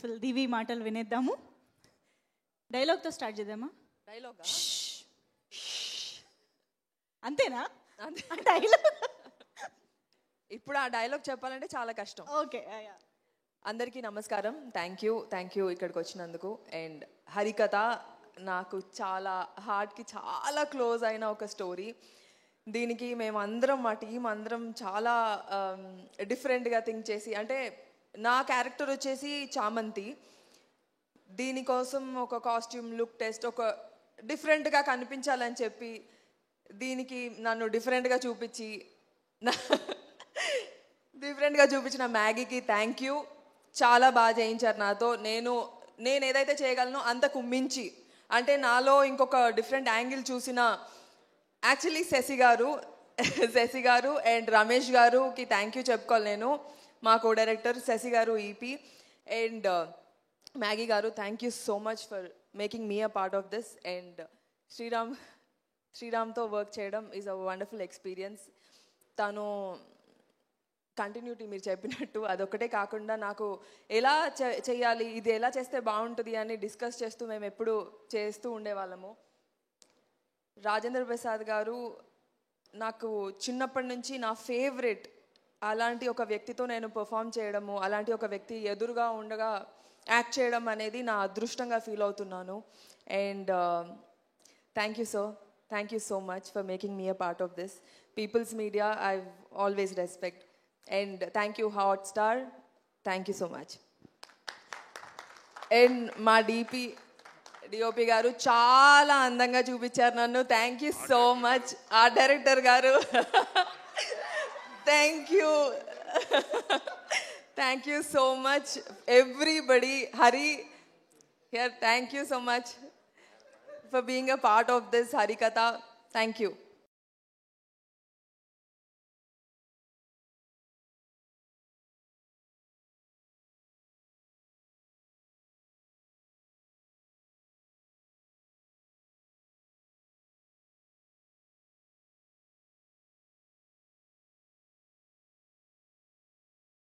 Beautiful దివి మాటలు వినేద్దాము. డైలాగ్తో start చేద్దామా? Dialogue అంతేనా? డైలాగ్ ఇప్పుడు ఆ డైలాగ్ చెప్పాలంటే చాలా కష్టం. ఓకే. అందరికీ నమస్కారం. థ్యాంక్ యూ ఇక్కడికి వచ్చినందుకు. అండ్ హరికథ నాకు చాలా హార్ట్కి చాలా క్లోజ్ అయిన ఒక స్టోరీ. దీనికి మేమందరం మా టీం అందరం చాలా డిఫరెంట్గా థింక్ చేసి, అంటే నా క్యారెక్టర్ వచ్చేసి చామంతి. దీనికోసం ఒక కాస్ట్యూమ్ లుక్ టెస్ట్, ఒక డిఫరెంట్గా కనిపించాలని చెప్పి దీనికి నన్ను డిఫరెంట్గా చూపించిన మ్యాగీకి థ్యాంక్ యూ. చాలా బాగా చేయించారు నాతో. నేను ఏదైతే చేయగలను అంతకు మించి, అంటే నాలో ఇంకొక డిఫరెంట్ యాంగిల్ చూసిన యాక్చువల్లీ శశి గారు అండ్ రమేష్ గారుకి థ్యాంక్ యూ చెప్పుకోవాలి నేను, మా co director Sashi garu EP. And Maggie garu thank you so much for making me a part of this. And శ్రీరామ్తో వర్క్ చేయడం ఈజ్ అ వండర్ఫుల్ ఎక్స్పీరియన్స్. తను కంటిన్యూటీ మీరు చెప్పినట్టు అదొక్కటే కాకుండా నాకు ఎలా చేయాలి, ఇది ఎలా చేస్తే బాగుంటుంది అని డిస్కస్ చేస్తూ మేము ఎప్పుడు చేస్తూ ఉండేవాళ్ళము. రాజేంద్ర ప్రసాద్ గారు నాకు చిన్నప్పటి నుంచి నా ఫేవరెట్. అలాంటి ఒక వ్యక్తితో నేను పర్ఫామ్ చేయడము, అలాంటి ఒక వ్యక్తి ఎదురుగా ఉండగా యాక్ట్ చేయడం అనేది నా అదృష్టంగా ఫీల్ అవుతున్నాను. And thank you so much for making me a part of this. People's media I always respect. And thank you Hotstar, thank you so much. And మా డిఓపి గారు చాలా అందంగా చూపించారు నన్ను. Thank you so much. Art director garu thank you so much. Everybody, Hari here, thank you so much for being a part of this Harikatha. Thank you.